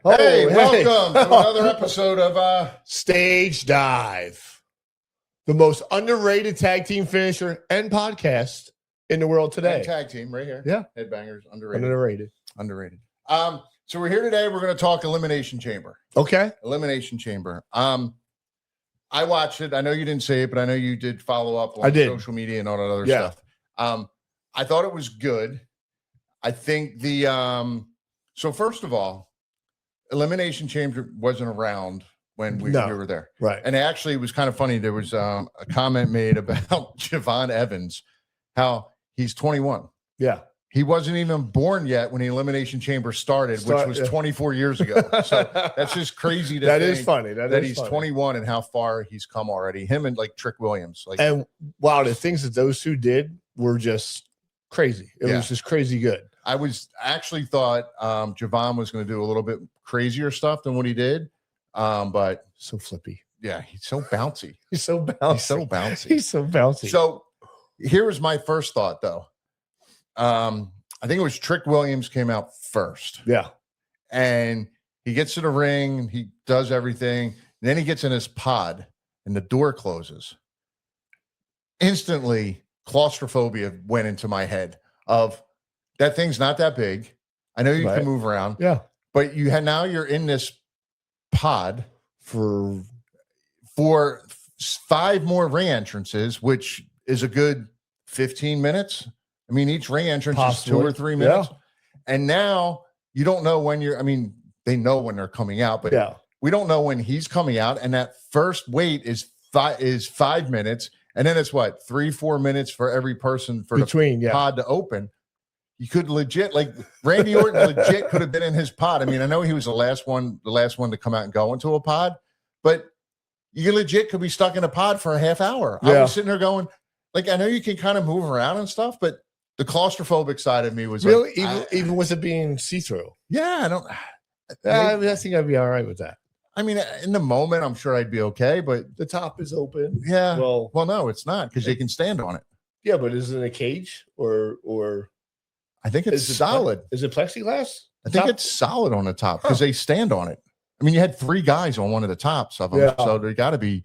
Hey, welcome to another episode of Stage Dive, the most underrated tag team finisher and podcast in the world today. Tag team right here. Yeah. Headbangers, underrated. So we're here today. We're going to talk Elimination Chamber. Okay. Elimination Chamber. I watched it. I know you didn't say it, but I know you did follow up on social media and all that other stuff. I thought it was good. I think so first of all, Elimination Chamber wasn't around when we were there. Right. And actually, it was kind of funny. There was a comment made about Javon Evans, how he's 21. Yeah. He wasn't even born yet when the Elimination Chamber started, which was 24 years ago. So that's just crazy to think. That is funny. That he's 21 and how far he's come already. Him and like Trick Williams. And wow, the things that those two did were just crazy. It was just crazy good. I actually thought Javon was going to do a little bit crazier stuff than what he did. But so flippy. Yeah, he's so bouncy. He's so bouncy. So here was my first thought, though. I think it was Trick Williams came out first. Yeah. And he gets to the ring, he does everything, and then he gets in his pod and the door closes. Instantly, claustrophobia went into my head of that thing's not that big. I know you can move around. Yeah. But now you're in this pod for 5 more ring entrances, which is a good 15 minutes. I mean, each ring entrance is 2 or 3 minutes. Yeah. And now you don't know when they know when they're coming out, but we don't know when he's coming out. And that first wait is 5 minutes. And then it's 3-4 minutes for every person for the pod to open. You could legit, like Randy Orton legit could have been in his pod. I mean, I know he was the last one to come out and go into a pod, but you legit could be stuck in a pod for a half hour. Yeah. I was sitting there going, like, I know you can kind of move around and stuff, but the claustrophobic side of me was really, even with it being see-through. Yeah, I think I'd be all right with that. I mean, in the moment, I'm sure I'd be okay, but the top is open. Yeah. Well, no, it's not because they can stand on it. Yeah, but is it a cage or? I think it's solid. Is it plexiglass? I think it's solid on the top because they stand on it. I mean, you had 3 guys on one of the tops of them, so there got to be.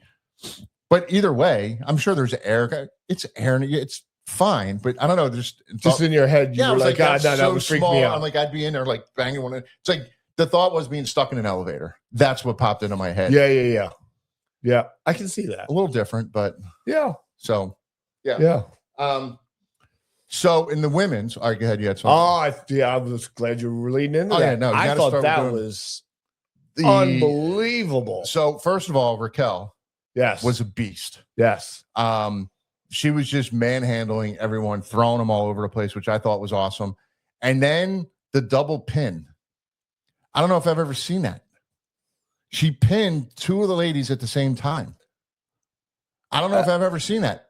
But either way, I'm sure there's air. It's air. It's fine, but I don't know. Just in your head, you were like, God, that would freak me out. I'm like, I'd be in there like banging one. It's like the thought was being stuck in an elevator. That's what popped into my head. Yeah. I can see that. A little different, but yeah. So, yeah. So in the women's, all right, go ahead. You had something. I was glad you were leading into that. Yeah, no, I thought that was unbelievable. So first of all, Raquel, was a beast. Yes. She was just manhandling everyone, throwing them all over the place, which I thought was awesome. And then the double pin. I don't know if I've ever seen that. She pinned 2 of the ladies at the same time. I don't know if I've ever seen that.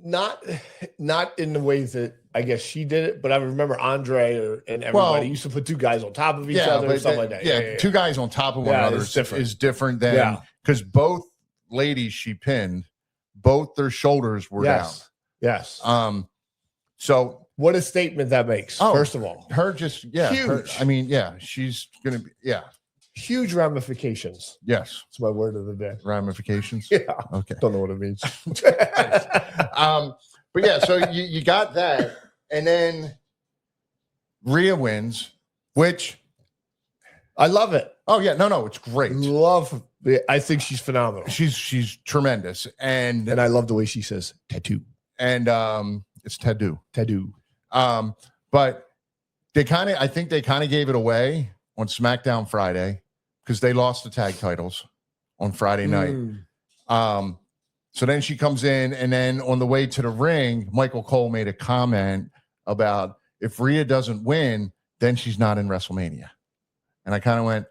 Not in the ways that I guess she did it, but I remember Andre and everybody used to put 2 guys on top of each other and stuff like that. Yeah, 2 guys on top of one another is different than because both ladies she pinned, both their shoulders were down. Yes. So what a statement that makes. First of all, her just huge. She's gonna be huge ramifications. Yes, it's my word of the day. Ramifications. Yeah. Okay. Don't know what it means. But yeah, so you got that, and then Rhea wins, which I love it. Oh yeah, no, it's great. I think she's phenomenal. She's tremendous, and I love the way she says tattoo. And it's tattoo. But I think they kind of gave it away on SmackDown Friday because they lost the tag titles on Friday night. So then she comes in, and then on the way to the ring, Michael Cole made a comment about if Rhea doesn't win, then she's not in WrestleMania. And I kind of went,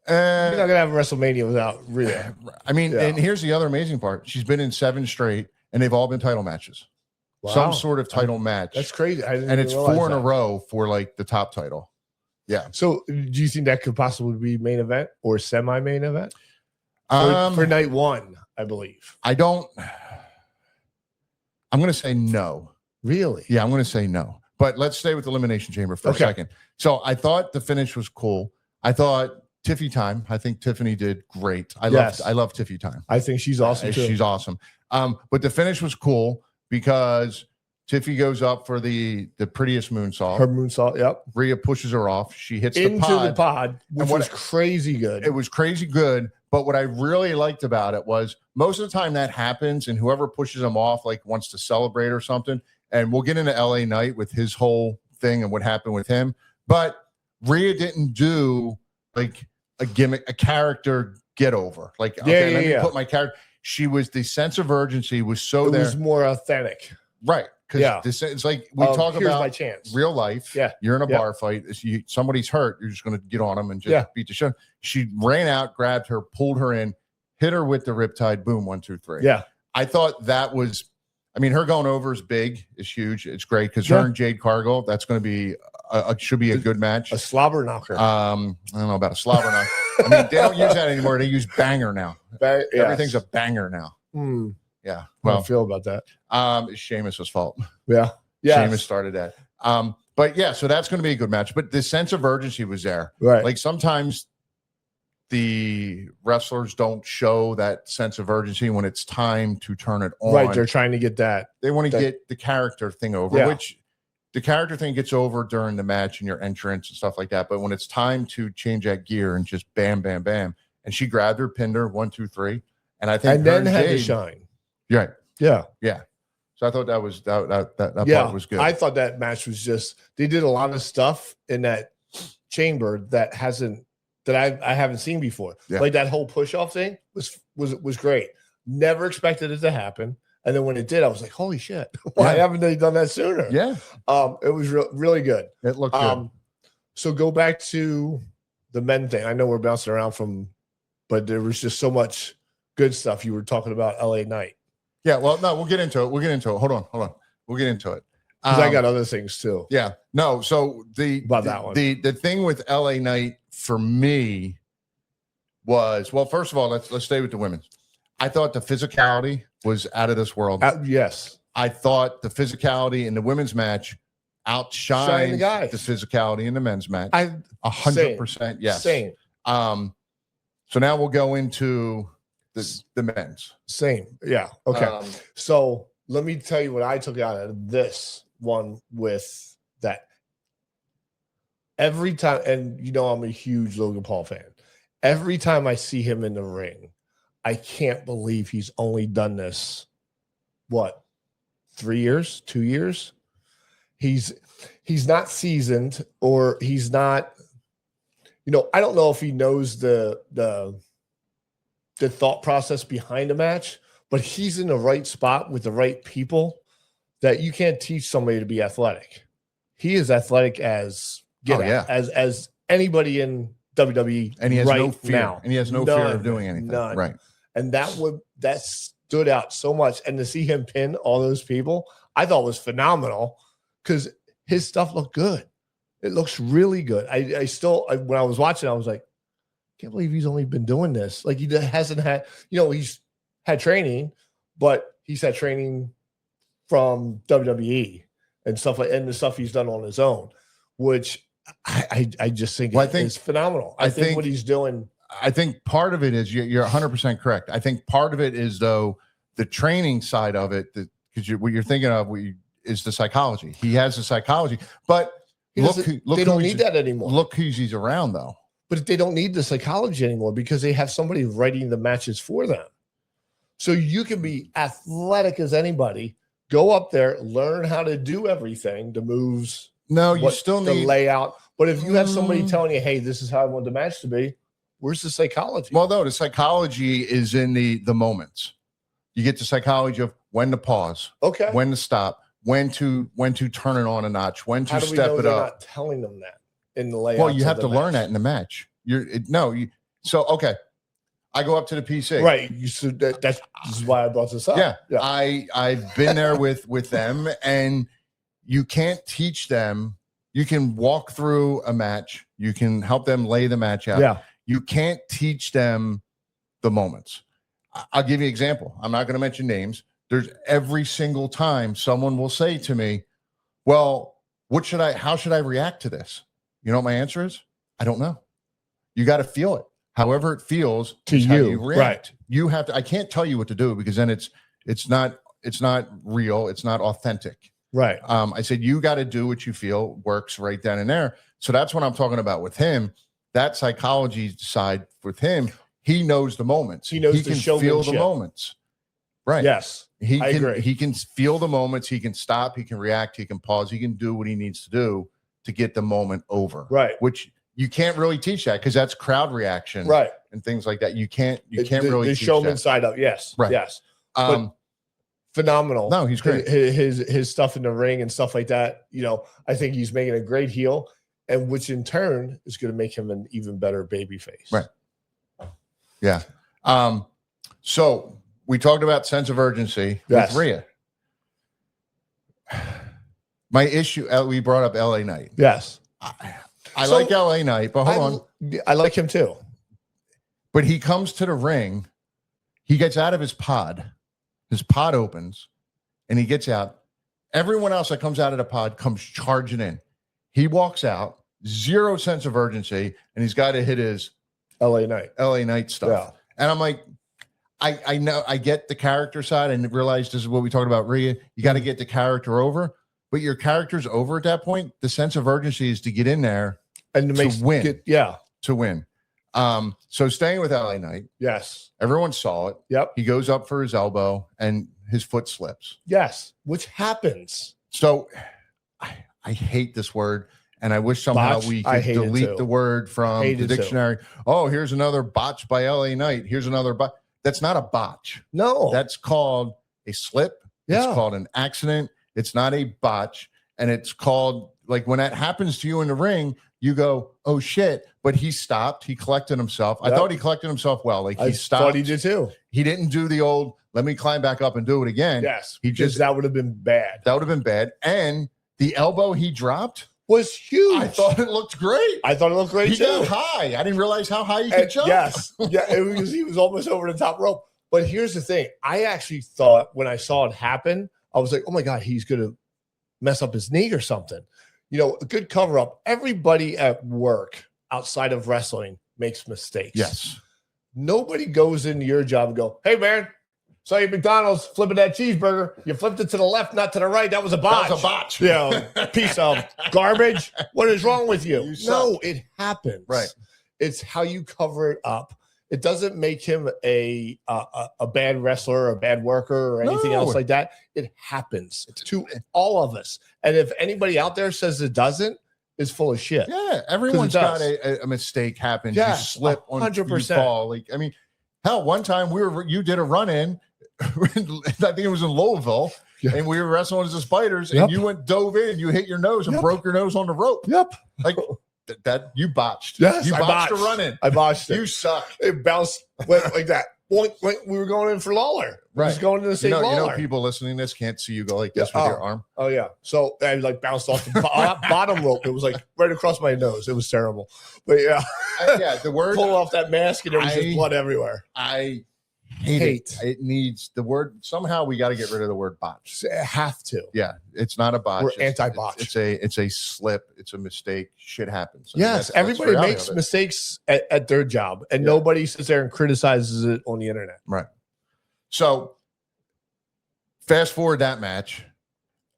you're not going to have WrestleMania without Rhea. I mean, and here's the other amazing part. She's been in 7 straight, and they've all been title matches. Wow. Some sort of title match. That's crazy. And it's 4 in a row for like the top title. Yeah. So do you think that could possibly be main event or semi-main event? For night 1, I believe. I'm going to say no. Really? Yeah, I'm going to say no. But let's stay with the Elimination Chamber for a second. So I thought the finish was cool. I thought Tiffy time. I think Tiffany did great. I love Tiffy time. I think she's awesome too. She's awesome. But the finish was cool because Tiffy goes up for the prettiest moonsault. Her moonsault, yep. Rhea pushes her off. She hits into the pod, which was crazy good. It was crazy good. But what I really liked about it was most of the time that happens, and whoever pushes him off like wants to celebrate or something. And we'll get into LA Knight with his whole thing and what happened with him. But Rhea didn't do like a gimmick, a character get over. Like, okay, let me put my character. She was, the sense of urgency was so there. It was more authentic. Right. Because it's like we talk about my chance. Real life. Yeah. You're in a bar fight. Somebody's hurt. You're just going to get on them and just beat the shit. She ran out, grabbed her, pulled her in, hit her with the riptide. Boom. 1, 2, 3. Yeah. I thought that was, I mean, her going over is big. It's huge. It's great because her and Jade Cargill, that's going to be should be a good match. A slobber knocker. I don't know about a slobber knocker. I mean, they don't use that anymore. They use banger now. Everything's a banger now. Yeah. Well, I don't feel about that. It's Sheamus's fault. Yeah. Sheamus started that. But yeah, so that's going to be a good match. But the sense of urgency was there. Right. Like sometimes the wrestlers don't show that sense of urgency when it's time to turn it on. Right. They're trying to get that. They want to get the character thing over, which the character thing gets over during the match and your entrance and stuff like that. But when it's time to change that gear and just bam, bam, bam. And she grabbed her, pinned her 1, 2, 3. And I think and then had to shine. Right. Yeah. Yeah. So I thought that was that part was good. I thought that match was just, they did a lot of stuff in that chamber that I haven't seen before. Yeah. Like that whole push off thing was great. Never expected it to happen. And then when it did, I was like, holy shit. Why haven't they done that sooner? Yeah. It was really good. It looked good. So go back to the men thing. I know we're bouncing around but there was just so much good stuff. You were talking about LA Knight. Yeah, well, no, we'll get into it. Hold on. We'll get into it. Because I got other things too. Yeah. No, so that one. The thing with LA Knight for me was, well, first of all, let's stay with the women's. I thought the physicality was out of this world. Yes. I thought the physicality in the women's match outshined the physicality in the men's match. 100%. Yes. Same. So now we'll go into the men's. Same. Yeah. Okay. So let me tell you what I took out of this one with that. Every time, and you know I'm a huge Logan Paul fan. Every time I see him in the ring, I can't believe he's only done this, 3 years, 2 years? He's not seasoned, or he's not, I don't know if he knows the thought process behind a match, but he's in the right spot with the right people that you can't teach somebody to be athletic. He is athletic as as anybody in WWE, and he has no fear now. And he has no fear of doing anything. None. Right. And that stood out so much. And to see him pin all those people, I thought was phenomenal because his stuff looked good. It looks really good. I still, when I was watching, I was like, can't believe he's only been doing this. Like, he hasn't had, he's had training, but he's had training from WWE and stuff like, and the stuff he's done on his own, which I just think is phenomenal. I think what he's doing. I think part of it is you're 100% correct. I think part of it is, though, the training side of it, because what you're thinking of is the psychology. He has the psychology, but look, they don't need that anymore. Look who's he's around, though. But they don't need the psychology anymore because they have somebody writing the matches for them. So you can be athletic as anybody, go up there, learn how to do everything, the moves. No, you still need the layout. But if you have somebody telling you, hey, this is how I want the match to be, where's the psychology? Well, no, the psychology is in the moments. You get the psychology of when to pause, when to stop, when to turn it on a notch, when to step it up. Not telling them that in the layout. Well, you have to learn that in the match. I go up to the PC. Right. This is why I brought this up. Yeah. I've been there with them, and you can't teach them. You can walk through a match. You can help them lay the match out. Yeah. You can't teach them the moments. I'll give you an example. I'm not going to mention names. There's every single time someone will say to me, well, how should I react to this? You know what my answer is? I don't know. You got to feel it. However it feels to is you, how you react. right? You have to. I can't tell you what to do because then it's not real. It's not authentic. Right. I said you got to do what you feel works right then and there. So that's what I'm talking about with him. That psychology side with him, he knows the moments. He knows he the can feel the showmanship. moments. Right. Yes. He I can agree. he can feel the moments. He can stop. He can react. He can pause. He can do what he needs to do to get the moment over. Right. Which you can't really teach that because that's crowd reaction. Right. And things like that. You can't really the teach showman that. side of yes. Right. Yes. But phenomenal. No, he's great. His stuff in the ring and stuff like that. I think he's making a great heel, and which in turn is going to make him an even better babyface. Right. Yeah. So we talked about sense of urgency with Rhea. My issue, we brought up LA Knight. Yes. I like LA Knight, but hold on. I like him too. But he comes to the ring. He gets out of his pod. His pod opens and he gets out. Everyone else that comes out of the pod comes charging in. He walks out, zero sense of urgency, and he's got to hit his LA Knight stuff. Yeah. And I'm like, I know I get the character side and realize this is what we talked about, Rhea. You got to get the character over, but your character's over at that point. The sense of urgency is to get in there and to win. To win. So staying with LA Knight. Yes. Everyone saw it. Yep. He goes up for his elbow and his foot slips. Yes. Which happens. So I hate this word. And I wish somehow we could delete the word from the dictionary. Oh, here's another botch by LA Knight. Here's another botch. That's not a botch. No. That's called a slip. Yeah. It's called an accident. It's not a botch. And it's called, like, when that happens to you in the ring, you go, oh shit. But he stopped. He collected himself. Yep. I thought he collected himself well. Like he stopped. I thought he did too. He didn't do the old, let me climb back up and do it again. Yes. That would have been bad. That would have been bad. And the elbow he dropped was huge. I thought it looked great. I thought it looked great he too. Got high. I didn't realize how high he could jump. Yes. Yeah. He was almost over the top rope. But here's the thing. I actually thought when I saw it happen, I was like, oh my God, he's going to mess up his knee or something. A good cover up. Everybody at work outside of wrestling makes mistakes. Yes. Nobody goes into your job and go, hey man, saw you at McDonald's flipping that cheeseburger. You flipped it to the left, not to the right. That was a botch. That was a botch. Piece of garbage. What is wrong with you? No, it happens. Right. It's how you cover it up. It doesn't make him a bad wrestler or a bad worker or anything else like that. It happens to all of us. And if anybody out there says it doesn't, is full of shit. Yeah, everyone's got a mistake happen. Yeah, you slip 100%. You fall. Like, I mean, hell, one time you did a run-in. I think it was in Louisville, and we were wrestling as the Spiders, and you dove in, you hit your nose and broke your nose on the rope. Yep. Like that you botched. Yes, you botched a run-in. I botched it. You suck. It bounced went like that. We were going in for Lawler. Right. Just going to the same Lawler. People listening to this can't see you go like this with your arm. Oh yeah. So I bounced off the bottom rope. It was like right across my nose. It was terrible. But yeah. The word pull off that mask and there was just blood everywhere. I hate it. It needs the word. Somehow we got to get rid of the word botch. Have to. Yeah. It's not a botch. We're anti-botch. It's a slip. It's a mistake. Shit happens. Yes. Everybody makes mistakes at their job and nobody sits there and criticizes it on the internet. Right. So fast forward that match.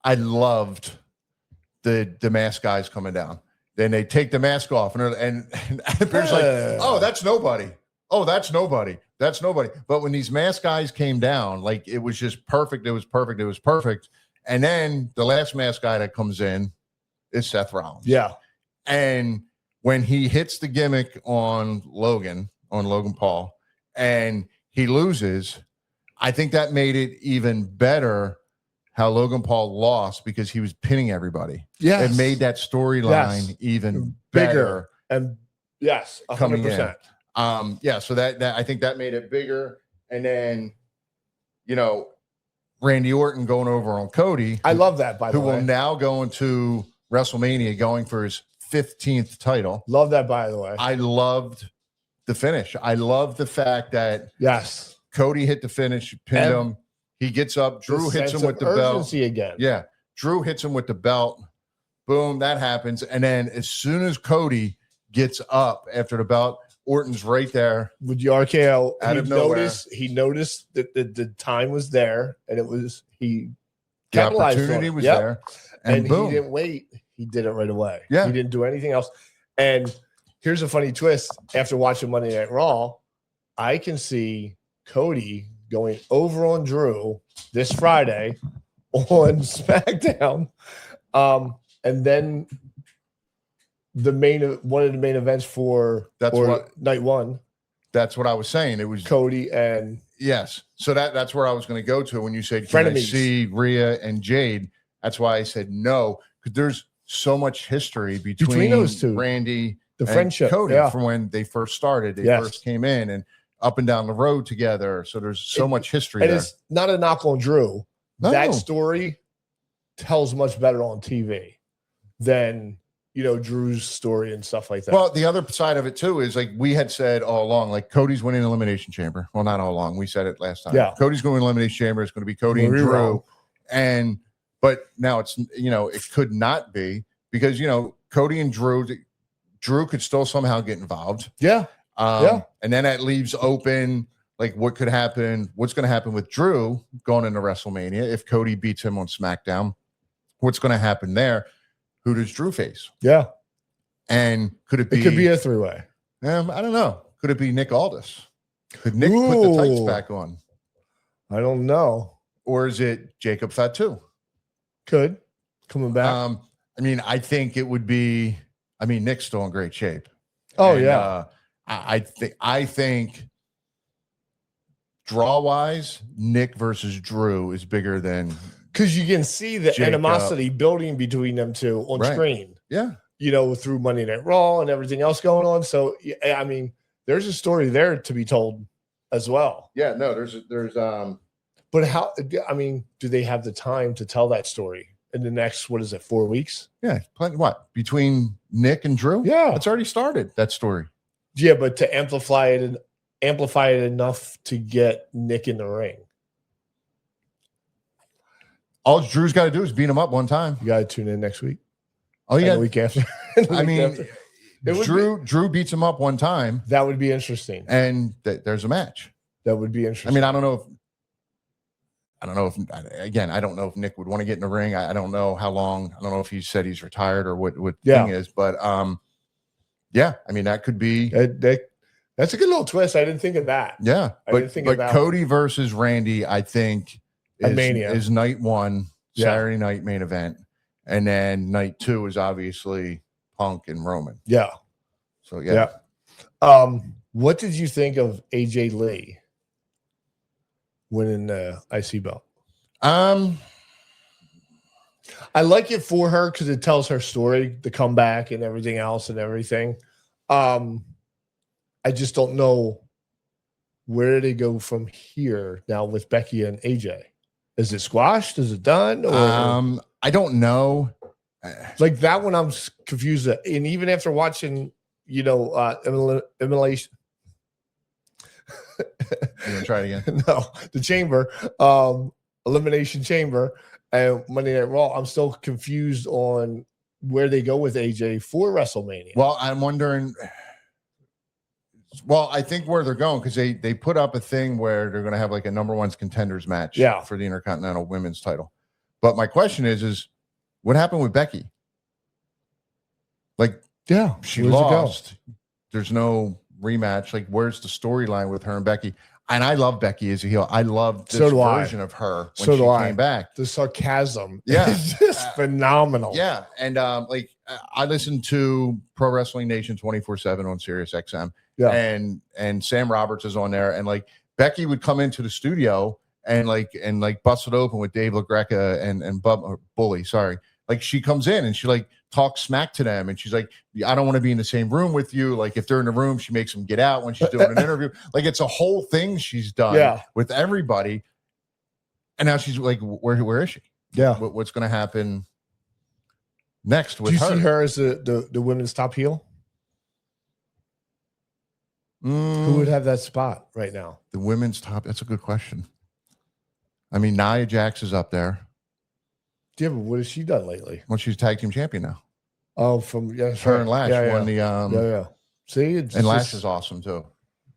I loved the mask guys coming down. Then they take the mask off and Bear's like, oh, that's nobody. Oh, that's nobody. That's nobody. But when these mask guys came down, like it was just perfect. It was perfect. It was perfect. And then the last mask guy that comes in is Seth Rollins. Yeah. And when he hits the gimmick on Logan Paul, and he loses, I think that made it even better how Logan Paul lost because he was pinning everybody. Yes. It made that storyline even bigger. And yes, 100%. Coming in. So that I think that made it bigger. And then, Randy Orton going over on Cody. I love that, by the way. Who will now go into WrestleMania going for his 15th title. Love that, by the way. I loved the finish. I love the fact that Cody hit the finish, pinned him. He gets up. Drew hits him with the belt. Again. Yeah. Drew hits him with the belt. Boom, that happens. And then as soon as Cody gets up after the belt, Orton's right there with the RKO. out of nowhere. He noticed that the time was there, and he The capitalized on opportunity it. was Yep. there, and boom. he didn't wait. He did it right away. Yeah. He didn't do anything else. And here's a funny twist. After watching Monday Night Raw, I can see Cody going over on Drew this Friday on SmackDown. And then one of the main events for night one. That's what I was saying. It was Cody and yes. So that's where I was going to go to when you said, can I see Rhea and Jade? That's why I said no, because there's so much history between those two. Randy, the friendship, Cody from when they first started. They first came in and up and down the road together. So there's so much history and there. It's not a knock on Drew. No. That story tells much better on TV than Drew's story and stuff like that. Well, the other side of it too is like we had said all along, like Cody's winning Elimination Chamber. Well, not all along. We said it last time. Yeah. Cody's going to Elimination Chamber. It's going to be Cody and Drew. But now it's, it could not be because, Cody and Drew could still somehow get involved. Yeah. And then that leaves open, like what could happen, what's going to happen with Drew going into WrestleMania if Cody beats him on SmackDown. What's going to happen there? Who does Drew face? Yeah. And could it be? It could be a three-way. I don't know. Could it be Nick Aldis? Could Nick put the tights back on? I don't know. Or is it Jacob Fatu? Could. Coming back. I think it would be, Nick's still in great shape. Oh, yeah. I think draw-wise, Nick versus Drew is bigger than because you can see the animosity building between them two on screen. Yeah. Through Monday Night Raw and everything else going on. So, there's a story there to be told as well. Yeah, no, there's but how, do they have the time to tell that story in the next, 4 weeks? Yeah. What? Between Nick and Drew? Yeah. It's already started, that story. Yeah, but to amplify it enough to get Nick in the ring. All Drew's got to do is beat him up one time. You got to tune in next week. Oh, yeah. The week after. Drew beats him up one time. That would be interesting. And there's a match. That would be interesting. I don't know if Nick would want to get in the ring. I don't know how long. I don't know if he said he's retired or what thing is, but that could be. That's a good little twist. I didn't think of that. Yeah. But Cody versus Randy, I think is night one, Saturday night main event. And then night two is obviously Punk and Roman. Yeah. So yeah. What did you think of AJ Lee winning the IC belt? I like it for her because it tells her story, the comeback and everything else and everything. I just don't know where they go from here now with Becky and AJ. Is it squashed? Is it done? Or I don't know. Like that one, I'm confused. And even after watching, Elimination. You want to try it again? No, the Chamber, Elimination Chamber, and Monday Night Raw. I'm still confused on where they go with AJ for WrestleMania. Well, I'm wondering. Well, I think where they're going because they put up a thing where they're going to have like a number one's contenders match for the Intercontinental Women's title. But my question is what happened with Becky? Like, she lost. There's no rematch. Like, where's the storyline with her and Becky? And I love Becky as a heel. I love this version of her when she came back. The sarcasm, is just phenomenal. Yeah, and I listen to Pro Wrestling Nation 24/7 on Sirius XM. Yeah, and Sam Roberts is on there, and like Becky would come into the studio and bust it open with Dave LaGreca and Bully. Sorry, like she comes in and she like talks smack to them, and she's like, I don't want to be in the same room with you. Like if they're in the room, she makes them get out when she's doing an interview. Like it's a whole thing she's done with everybody. And now she's like, where is she? Yeah, what's going to happen next with her? Do you see her as the women's top heel? Who would have that spot right now? The women's top. That's a good question. Nia Jax is up there. Yeah, but what has she done lately? Well, she's tag team champion now. Oh, her and Lash won the. See, and Lash is awesome too.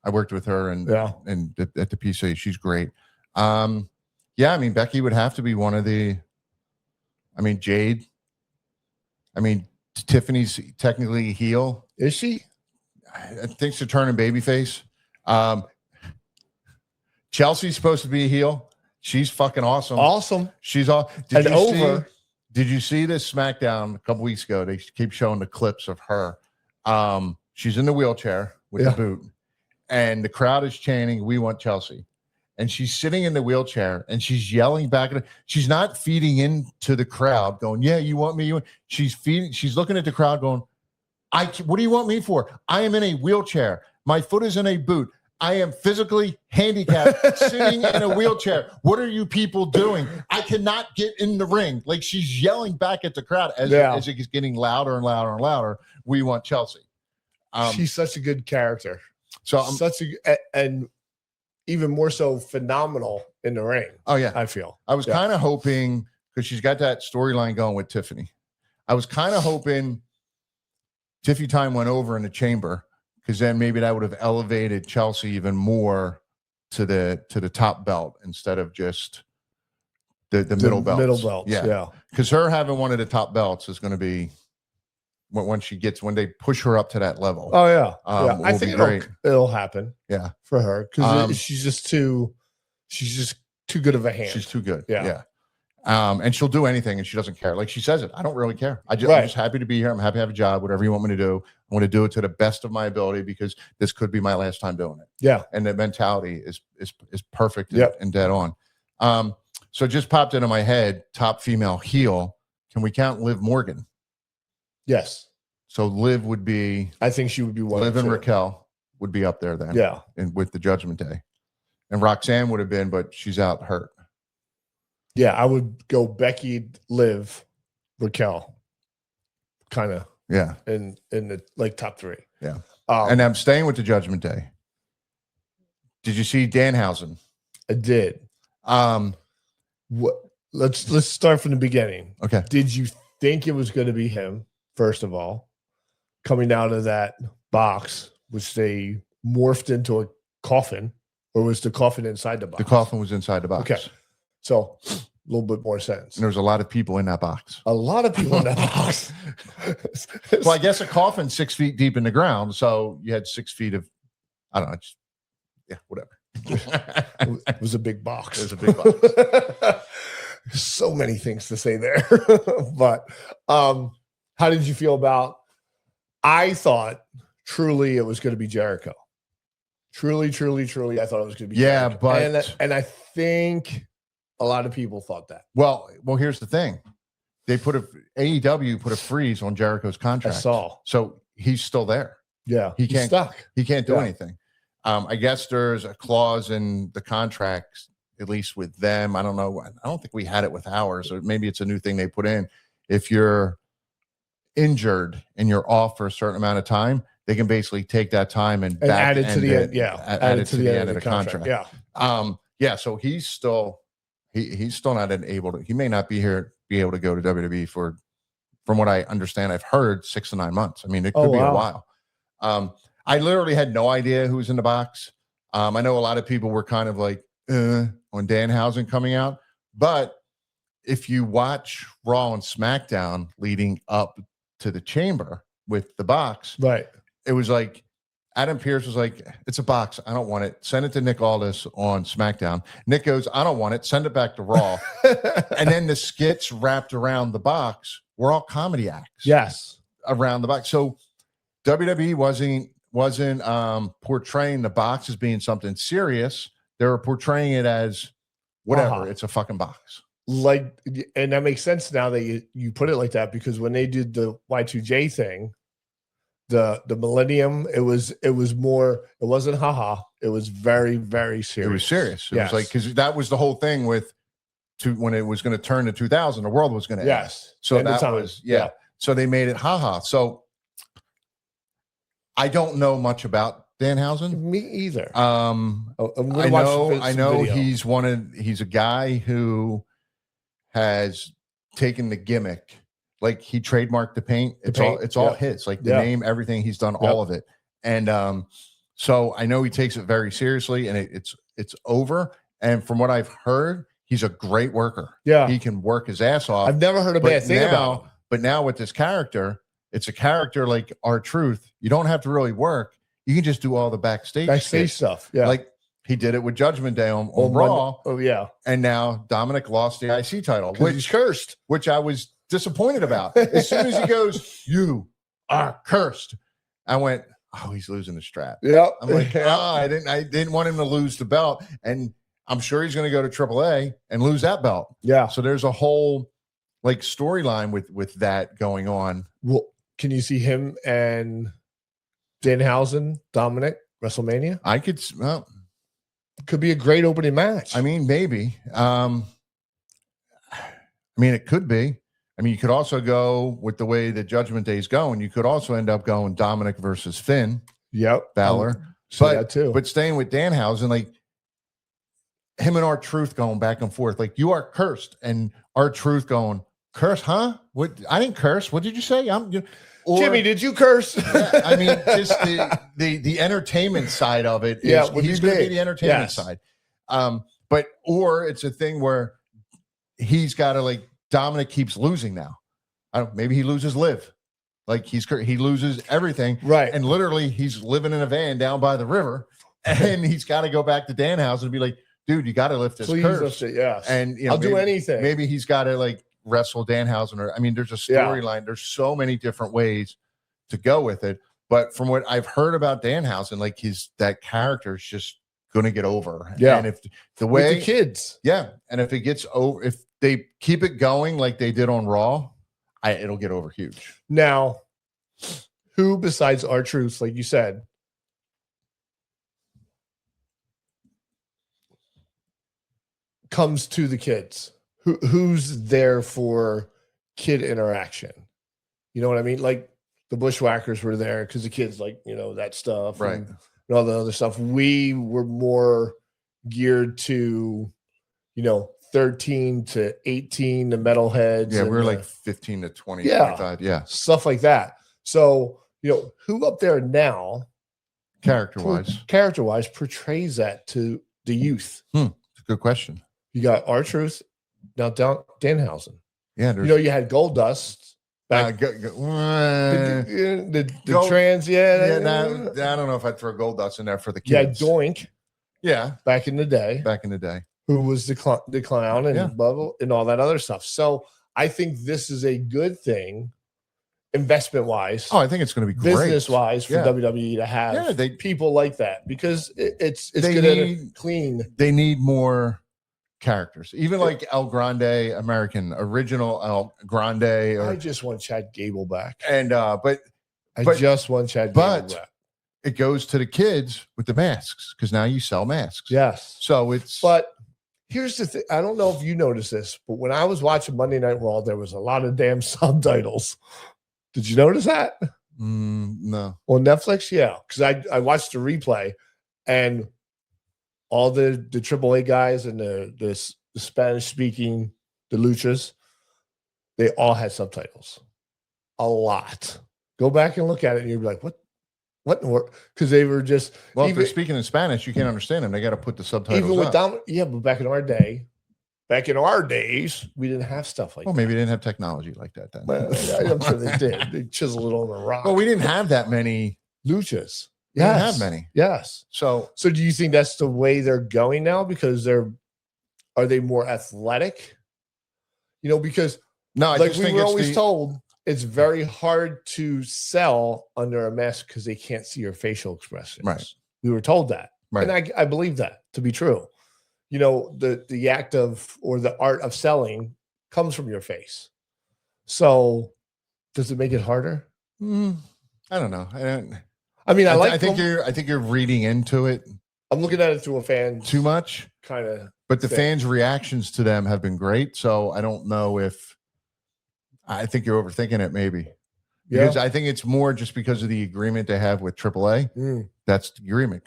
I worked with her and at the PC. She's great. Yeah, I mean, Becky would have to be one of the. I mean, Jade. I mean, Tiffany's technically a heel. Is she? I think she's turning babyface. Chelsea's supposed to be a heel. She's fucking awesome. Awesome. She's all. Did you see this SmackDown a couple weeks ago? They keep showing the clips of her. She's in the wheelchair with the boot, and the crowd is chanting, "We want Chelsea." And she's sitting in the wheelchair and she's yelling back at it. She's not feeding into the crowd going, "Yeah, you want me?" She's looking at the crowd going, what do you want me for? I am in a wheelchair. My foot is in a boot. I am physically handicapped sitting in a wheelchair. What are you people doing? I cannot get in the ring. Like, she's yelling back at the crowd as it is getting louder and louder and louder. We want Chelsea. She's such a good character. So and even more so phenomenal in the ring. Oh yeah. I feel. I was kind of hoping, because she's got that storyline going with Tiffany. I was kind of hoping Tiffy time went over in the chamber, because then maybe that would have elevated Chelsea even more to the top belt instead of just the middle belts. Middle belts. Yeah. Because her having one of the top belts is going to be when they push her up to that level. Oh yeah. I think it'll happen. Yeah. For her, because she's just too good of a hand. She's too good. Yeah. And she'll do anything, and she doesn't care. Like she says it, I don't really care. I'm just happy to be here. I'm happy to have a job. Whatever you want me to do, I want to do it to the best of my ability, because this could be my last time doing it. Yeah. And the mentality is perfect and dead on. So it just popped into my head, top female heel. Can we count Liv Morgan? Yes. So Liv would be. I think she would be one. Liv and Raquel would be up there then. Yeah. And with the Judgment Day, and Roxanne would have been, but she's out hurt. Yeah, I would go Becky, Liv, Raquel, kind of. Yeah. In the top three. Yeah. And I'm staying with the Judgment Day. Did you see Danhausen? I did. Let's start from the beginning. Okay. Did you think it was going to be him, first of all, coming out of that box, which they morphed into a coffin, or was the coffin inside the box? The coffin was inside the box. Okay. So a little bit more sense. And there was a lot of people in that box. A lot of people in that box. Well, I guess a coffin 6 feet deep in the ground. So you had 6 feet of, I don't know. Whatever. It was a big box. It was a big box. So many things to say there. But how did you feel about, I thought truly it was going to be Jericho. Truly, I thought it was going to be Jericho. But and I think a lot of people thought that. Well, here's the thing. They AEW put a freeze on Jericho's contract. I saw. So he's still there. Yeah. He's stuck. He can't do anything. I guess there's a clause in the contract, at least with them. I don't know. I don't think we had it with ours, or maybe it's a new thing they put in. If you're injured and you're off for a certain amount of time, they can basically take that time and add it to the end. Yeah. Add it to the end of the contract. Yeah. So he's still not able to. He may not be able to go to WWE from what I understand. I've heard 6 to 9 months. I mean, it could be a while. I literally had no idea who was in the box. I know a lot of people were kind of like on Danhausen coming out, but if you watch Raw and SmackDown leading up to the Chamber with the box, right? It was like Adam Pearce was like, "It's a box. I don't want it. Send it to Nick Aldis on SmackDown." Nick goes, "I don't want it. Send it back to Raw." And then the skits wrapped around the box were all comedy acts. Yes, around the box. So WWE wasn't portraying the box as being something serious. They were portraying it as whatever. It's a fucking box. Like, and that makes sense now that you put it like that, because when they did the Y2J thing, the Millennium, it was more, it wasn't haha. It was very, very serious. It was serious. It was like, because that was the whole thing when it was going to turn to 2000, the world was going to end. So that was, So they made it haha. So I don't know much about Danhausen. Me either. I know he's a guy who has taken the gimmick. Like, he trademarked the paint. It's all his. Like, the name, everything, he's done all of it. And so I know he takes it very seriously, and it's over. And from what I've heard, he's a great worker. Yeah. He can work his ass off. I've never heard a bad thing about him. But now with this character, it's a character like R-Truth. You don't have to really work. You can just do all the backstage stuff. Yeah. Like he did it with Judgment Day on Raw. Oh, yeah. And now Dominic lost the IC title, which he's cursed. Which I was disappointed about. As soon as he goes, "You are cursed," I went, "Oh, he's losing the strap." Yeah. I'm like, I didn't want him to lose the belt. And I'm sure he's going to go to AAA and lose that belt. Yeah. So there's a whole like storyline with that going on. Well, can you see him and Danhausen, Dominic, WrestleMania? I could, well, could be a great opening match. I mean, maybe. I mean, it could be. I mean, you could also go with the way the Judgment Day is going. You could also end up going Dominic versus Finn. Yep. Balor. That too. But staying with Danhausen, like him and R-Truth going back and forth, like you are cursed, and R-Truth going, "Curse, huh? What? I didn't curse. What did you say? Jimmy, did you curse?" Yeah, I mean, just the entertainment side of it. He's going to be the entertainment side. Or it's a thing where he's got to like Dominic keeps losing now. Maybe he loses Liv. Like he loses everything. Right. And literally he's living in a van down by the river, and he's got to go back to Danhausen and be like, "Dude, you got to lift this curse." Lift it, yes. And I'll do anything. Maybe he's got to like wrestle Danhausen, or I mean, there's a storyline. There's so many different ways to go with it. But from what I've heard about Danhausen, like that character is just going to get over. Yeah. And if the way with the kids, and if it gets over, if they keep it going like they did on Raw, it'll get over huge. Now, who besides R-Truth, like you said, comes to the kids? Who's there for kid interaction? You know what I mean? Like the Bushwhackers were there because the kids like, that stuff. Right. And all the other stuff. We were more geared to, 13 to 18, the metalheads. Yeah, we were like 15 to 20, 25. Yeah. Stuff like that. So, who up there now, character-wise portrays that to the youth? It's a good question. You got R-Truth, now Danhausen. Yeah. You had Goldust. Back, the trans, I don't know if I'd throw Goldust in there for the kids. Yeah, Doink. Yeah. Back in the day. Who was the clown and Bubble and all that other stuff. So I think this is a good thing, investment wise. Oh, I think it's going to be great. Business wise for WWE to have people like that, because it's going to clean. They need more characters, even like El Grande, original El Grande. I just want Chad Gable back. And but just want Chad Gable back. It goes to the kids with the masks, because now you sell masks. Yes. So but here's the thing. I don't know if you noticed this, but when I was watching Monday Night Raw, there was a lot of damn subtitles. Did you notice that? No. On Netflix? Yeah. Because I watched the replay, and all the AAA guys and the Spanish speaking, the luchas, they all had subtitles. A lot. Go back and look at it, and you'll be like, what in the world? Because they were just. Well, if they're speaking in Spanish, you can't understand them. They got to put the subtitles even with but back in our days, we didn't have stuff like that. Well, maybe they didn't have technology like that then. Well, I'm sure they did. They chiseled it on the rock. Well, we didn't have that many luchas. We didn't have many. Yes. So do you think that's the way they're going now? Because are they more athletic? Because no, like we were always told, it's very hard to sell under a mask because they can't see your facial expressions. Right. We were told that. Right. And I believe that to be true. The act of, or the art of selling comes from your face. So does it make it harder? I don't know. I think you're reading into it. I'm looking at it through a fan too much kind of. But the fans' reactions to them have been great. So I don't know if. I think you're overthinking it, maybe. Because I think it's more just because of the agreement they have with AAA. That's the agreement.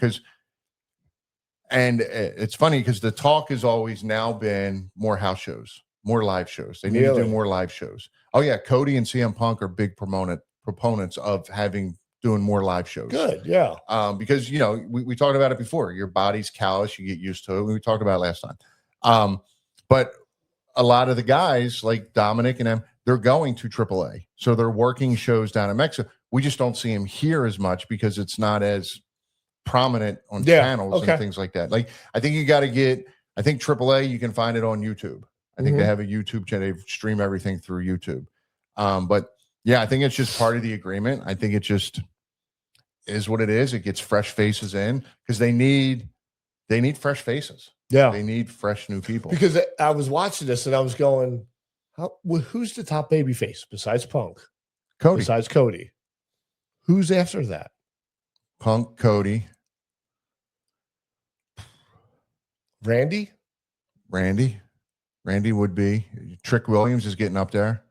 And it's funny because the talk has always now been more house shows, more live shows. They need to do more live shows. Oh yeah, Cody and CM Punk are big proponents of doing more live shows. Good, yeah. Because we talked about it before. Your body's callous, you get used to it. We talked about it last time. But a lot of the guys like Dominic and them, they're going to AAA, so they're working shows down in Mexico. We just don't see them here as much because it's not as prominent on channels and things like that. Like I think you got to get. I think AAA, you can find it on YouTube. I think they have a YouTube channel. They stream everything through YouTube. But yeah, I think it's just part of the agreement. I think it just is what it is. It gets fresh faces in because they need fresh faces. Yeah, they need fresh new people. Because I was watching this and I was going, who's the top baby face besides Punk? Cody. Besides Cody, who's after that? Punk, Cody, Randy would be. Trick Williams is getting up there.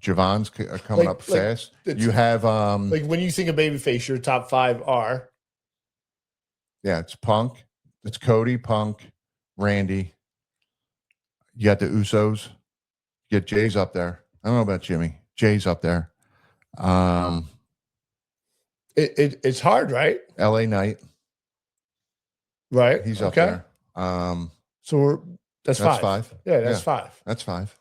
Javon's coming up fast. You have like when you think of babyface, your top 5 are. Yeah, it's Punk, it's Cody, Punk, Randy. You got the Usos. You get Jay's up there. I don't know about Jimmy. Jay's up there. It's hard, right? LA Knight. Right. He's up there. So that's 5. Yeah, that's 5. That's 5.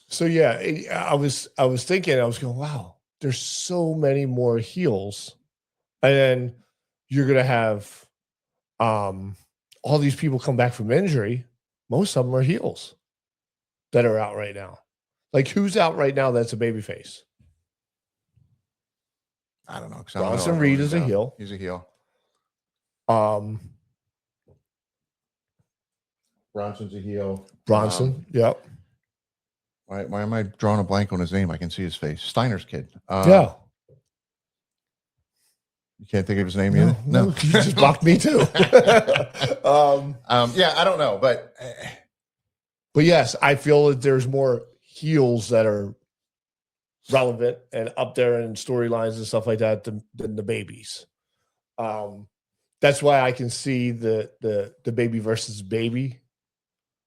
So yeah, I was thinking, I was going, wow, there's so many more heels. And then you're gonna have all these people come back from injury. Most of them are heels that are out right now. Like who's out right now that's a babyface? I don't know. Bronson Reed is a heel. He's a heel. Bronson's a heel. Yep. Why am I drawing a blank on his name? I can see his face. Steiner's kid. Yeah. You can't think of his name either? No. You just blocked me too. Yeah, I don't know, but yes, I feel that there's more heels that are relevant and up there in storylines and stuff like that than the babies. That's why I can see the baby versus baby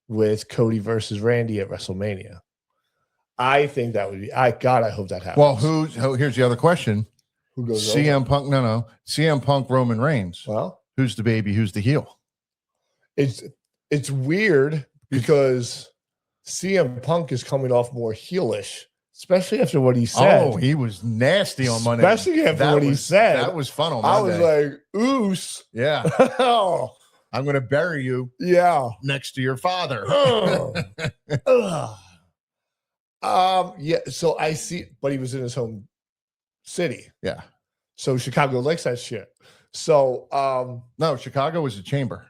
with Cody versus Randy at WrestleMania. I think that would be. I hope that happens. Well, here's the other question: who goes CM over? Punk? No, CM Punk, Roman Reigns. Well, who's the baby? Who's the heel? It's weird because CM Punk is coming off more heelish, especially after what he said. Oh, he was nasty on Monday. Especially after what he said. That was fun on Monday. I was like, oos. Yeah. Oh. I'm going to bury you. Yeah. Next to your father. Yeah. So I see, but he was in his home city. Yeah. So Chicago likes that shit. So no, Chicago was a chamber.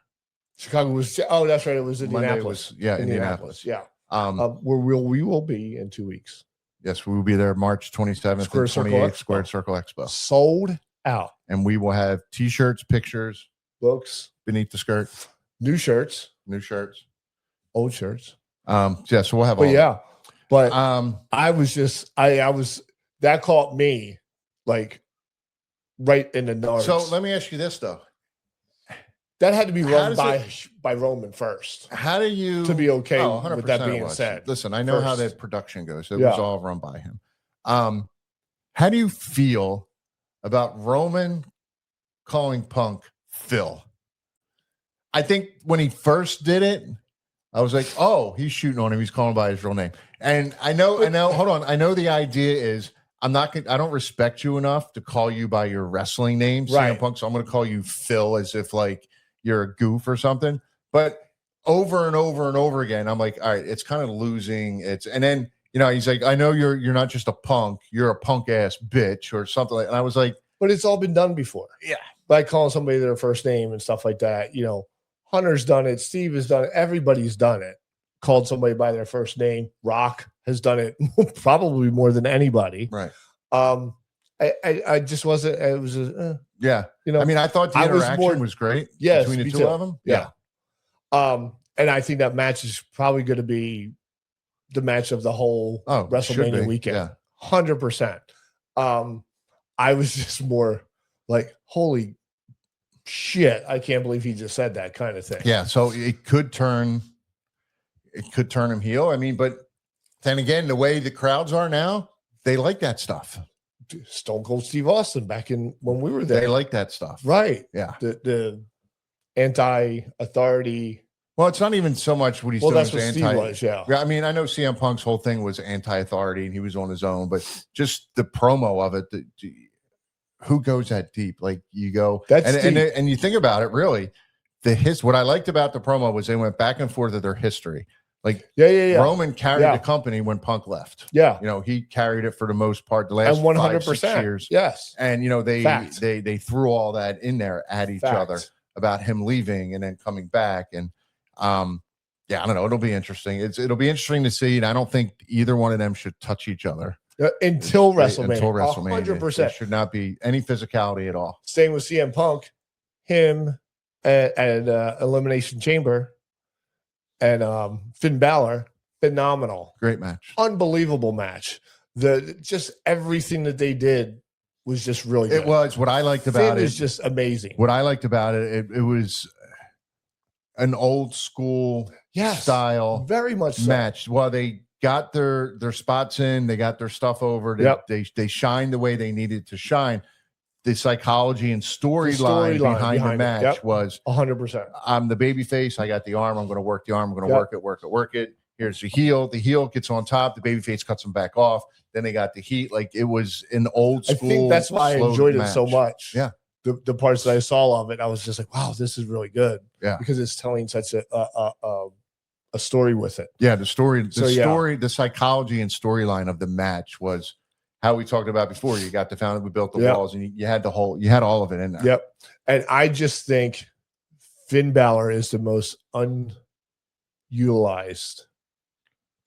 Chicago was. Oh, that's right. It was Indianapolis. Indianapolis. Yeah. Where we will be in 2 weeks. Yes, we will be there March 27th and 28th, Squared Circle Expo. Sold out. And we will have T-shirts, pictures, books beneath the skirt, new shirts, old shirts. Yeah, so we'll have. But yeah, but I was that caught me like right in the nards. So let me ask you this though. That had to be run by Roman first. How do you to be okay with that being said? Listen, I know how that production goes. It was all run by him. How do you feel about Roman calling Punk Phil? I think when he first did it, I was like, oh, he's shooting on him. He's calling by his real name. And I know, hold on. I know the idea is I don't respect you enough to call you by your wrestling name, CM Punk. So I'm going to call you Phil as if like you're a goof or something. But over and over and over again, I'm like, all right, it's kind of losing. And then, he's like, I know you're not just a punk, you're a punk ass bitch or something like. And I was like, but it's all been done before. Yeah. By calling somebody their first name and stuff like that. Hunter's done it. Steve has done it. Everybody's done it. Called somebody by their first name. Rock has done it probably more than anybody. Right. I just wasn't. It was yeah. I mean, I thought the interaction was great. Yes, between the two of them. Yeah. And I think that match is probably going to be the match of the whole WrestleMania weekend. Yeah. 100%. I was just more like, holy shit, I can't believe he just said that kind of thing. Yeah, so it could turn him heel. I mean, but then again, the way the crowds are now, they like that stuff. Stone Cold Steve Austin back in when we were there. They like that stuff. Right. Yeah. The anti-authority. Well, it's not even so much what he's doing That's is what Steve was, yeah. I mean, I know CM Punk's whole thing was anti-authority and he was on his own, but just the promo of it, who goes that deep? Like you go and you think about it, really. What I liked about the promo was they went back and forth of their history. Like Roman carried the company when Punk left. Yeah. You know, he carried it for the most part the last 5-6 years. Yes. And you know, they threw all that in there at each other about him leaving and then coming back. And I don't know. It'll be interesting. It'll be interesting to see. And I don't think either one of them should touch each other until WrestleMania. Until WrestleMania. 100%. There should not be any physicality at all. Staying with CM Punk, him at Elimination Chamber and Finn Balor, phenomenal. Great match. Unbelievable match. Just everything that they did was just really good. It was. What I liked about Finn is just amazing. What I liked about it was an old school style, very much match. Well, they got their spots in, they got their stuff over. They shined the way they needed to shine. The psychology and storyline behind the match was 100%. I'm the baby face. I got the arm. I'm going to work the arm. I'm going to work it. Here's the heel. The heel gets on top. The baby face cuts him back off. Then they got the heat. Like it was an old school. I think that's why I enjoyed it so much. Yeah. The parts that I saw of it, I was just like, wow, this is really good. Yeah. Because it's telling such a story with it. Yeah. The story, the psychology and storyline of the match was how we talked about before. You got the founding, we built the walls, and you had all of it in there. Yep. And I just think Finn Balor is the most unutilized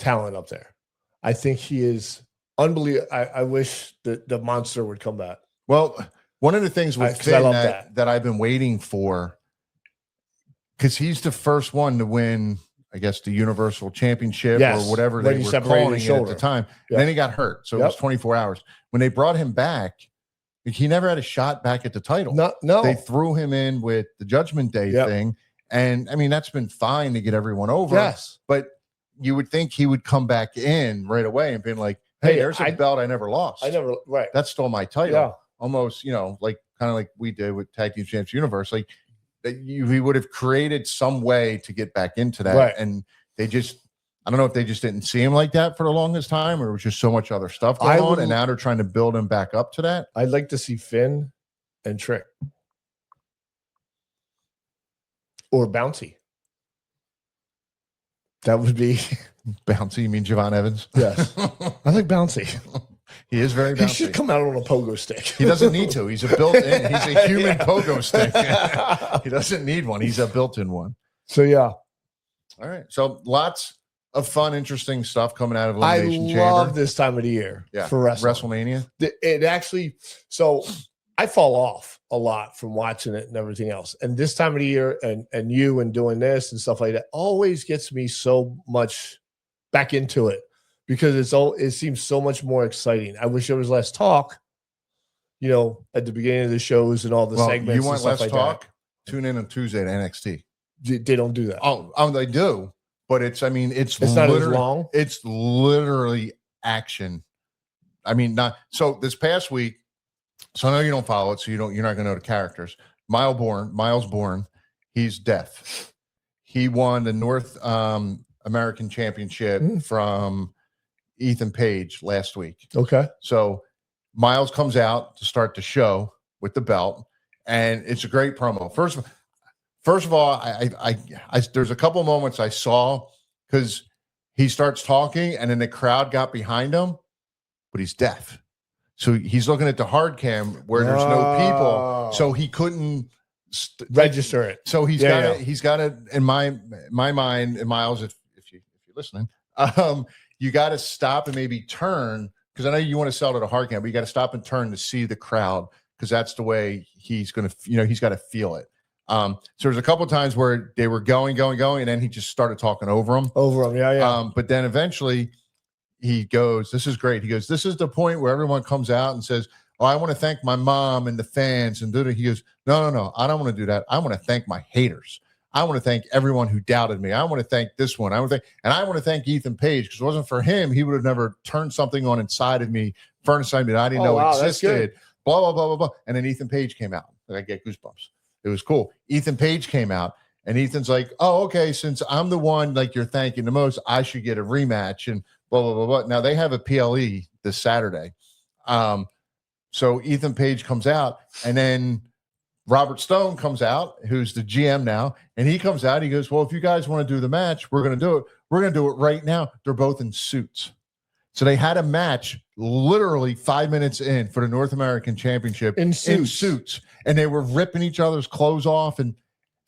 talent up there. I think he is unbelievable. I wish that the monster would come back. Well, one of the things with Finn that I've been waiting for, because he's the first one to win, I guess, the Universal Championship or whatever they were calling it at the time. And then he got hurt. So it was 24 hours. When they brought him back, he never had a shot back at the title. No. They threw him in with the Judgment Day thing. And I mean, that's been fine to get everyone over. Yes. But you would think he would come back in right away and be like, hey, there's a belt I never lost. That's still my title. Yeah. Almost, like kind of like we did with Tag Team Champs Universe. Like he would have created some way to get back into that. Right. And I don't know if they just didn't see him like that for the longest time, or it was just so much other stuff going on. And now they're trying to build him back up to that. I'd like to see Finn and Trick. Or Bouncy. That would be Bouncy. You mean Javon Evans? Yes. I like Bouncy. He is very bouncy. He should come out on a pogo stick. He doesn't need to. He's a built-in. He's a human pogo stick. He doesn't need one. He's a built-in one. So yeah. All right. So lots of fun, interesting stuff coming out of Elimination Chamber. I love this time of the year for WrestleMania. It actually. So I fall off a lot from watching it and everything else. And this time of the year, and you and doing this and stuff like that always gets me so much back into it. Because it seems so much more exciting. I wish there was less talk, at the beginning of the shows and all the segments. You want less talk? That. Tune in on Tuesday to NXT. They don't do that. Oh, they do, but it's not as long. It's literally action. I mean, not so. This past week, so I know you don't follow it, so you're not going to know the characters. Miles Bourne, he's deaf. He won the North American Championship from Ethan Page last week. Okay. So Miles comes out to start the show with the belt, and it's a great promo. First of all, I there's a couple moments I saw because he starts talking and then the crowd got behind him, but he's deaf. So he's looking at the hard cam where there's no people. So he couldn't register it. So he's got it in my mind, and Miles, if you're listening, you got to stop and maybe turn, because I know you want to sell to the hard cam, but you got to stop and turn to see the crowd, because that's the way he's going to, he's got to feel it. So there's a couple of times where they were going, and then he just started talking over him. But then eventually he goes, this is great. He goes, this is the point where everyone comes out and says, oh, I want to thank my mom and the fans. And he goes, no, I don't want to do that. I want to thank my haters. I want to thank everyone who doubted me. I want to thank this one. I want to thank Ethan Page, because if it wasn't for him, he would have never turned something on inside of me furnace I didn't know existed. Blah, blah, blah, blah, blah. And then Ethan Page came out. I get goosebumps. It was cool. Ethan Page came out, and Ethan's like, oh, okay, since I'm the one like you're thanking the most, I should get a rematch and blah, blah, blah, blah. Now they have a PLE this Saturday. So Ethan Page comes out, and then Robert Stone comes out, who's the GM now, and he comes out. He goes, well, if you guys want to do the match, we're going to do it. We're going to do it right now. They're both in suits. So they had a match literally 5 minutes in for the North American Championship in suits. And they were ripping each other's clothes off. And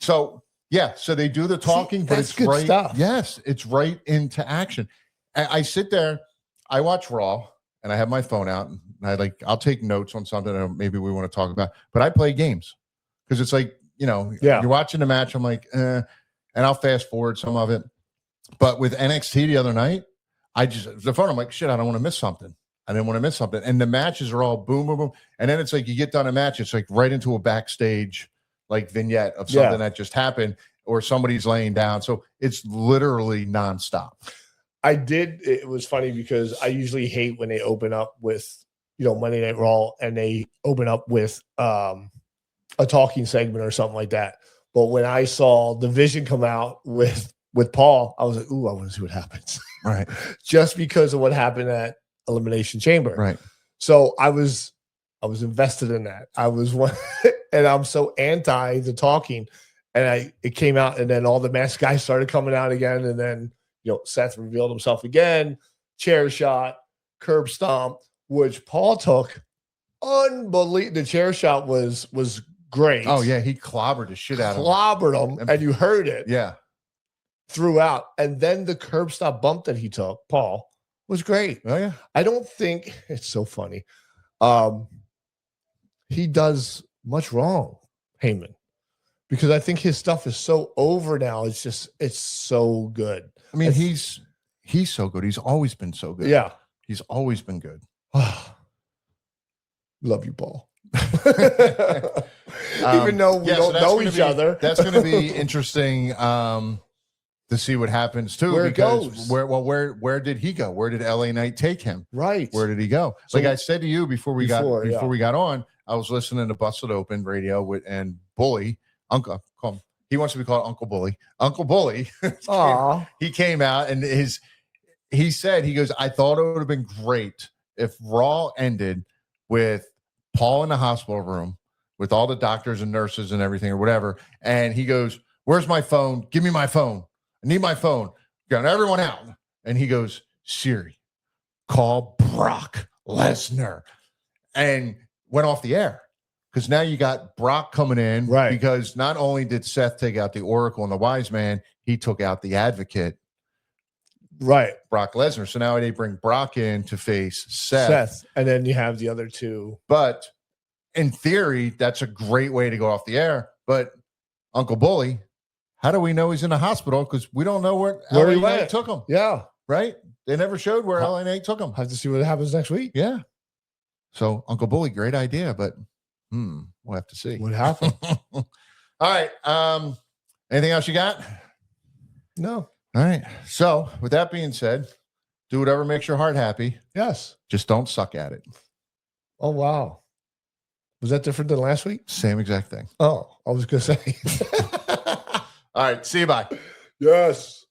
so, yeah, so they do the talking, but it's right. Stuff. Yes, it's right into action. I sit there, I watch Raw, and I have my phone out, and I'll take notes on something that maybe we want to talk about, but I play games because it's like, you're watching the match. I'm like, and I'll fast forward some of it. But with NXT the other night, the phone, I'm like, shit, I don't want to miss something. I didn't want to miss something. And the matches are all boom, boom, boom. And then it's like you get done a match, it's like right into a backstage like vignette of something that just happened or somebody's laying down. So it's literally nonstop. It was funny because I usually hate when they open up with, Monday Night Raw and they open up with a talking segment or something like that. But when I saw the Vision come out with Paul, I was like, ooh, I want to see what happens. Right. Just because of what happened at Elimination Chamber. Right. So I was invested in that. I was one, and I'm so anti the talking. And it came out, and then all the masked guys started coming out again. And then, Seth revealed himself again, chair shot, curb stomp, which Paul took. Unbelievable. The chair shot was great. Oh, yeah. He clobbered the shit out of him. Clobbered him, and you heard it. Yeah. Throughout. And then the curb stop bump that he took, Paul, was great. Oh, yeah. I don't think it's so funny. He does much wrong, Heyman, because I think his stuff is so over now. It's so good. I mean, he's so good. He's always been so good. Yeah. He's always been good. Love you, Paul. Even though we don't know each other. That's going to be interesting to see what happens too. Where it goes. Where did he go? Where did LA Knight take him? Right. Where did he go? So, like I said to you before we got on, I was listening to Busted Open Radio and Bully, Uncle, call him. He wants to be called Uncle Bully. Uncle Bully. He came out and he said, he goes, I thought it would have been great if Raw ended with Paul in the hospital room with all the doctors and nurses and everything or whatever. And he goes, where's my phone? Give me my phone. I need my phone. Got everyone out. And he goes, Siri, call Brock Lesnar. And went off the air. Because now you got Brock coming in. Right. Because not only did Seth take out the Oracle and the Wise Man, he took out the Advocate. Right. Brock Lesnar. So now they bring Brock in to face Seth. And then you have the other two. But in theory, that's a great way to go off the air. But Uncle Bully, how do we know he's in the hospital? Because we don't know where LA Knight took him. Yeah. Right? They never showed where LA Knight took him. Have to see what happens next week. Yeah. So Uncle Bully, great idea, but we'll have to see. What happened? All right. Anything else you got? No. All right. So with that being said, do whatever makes your heart happy. Yes. Just don't suck at it. Oh, wow. Was that different than last week? Same exact thing. Oh, I was going to say. All right. See you. Bye. Yes.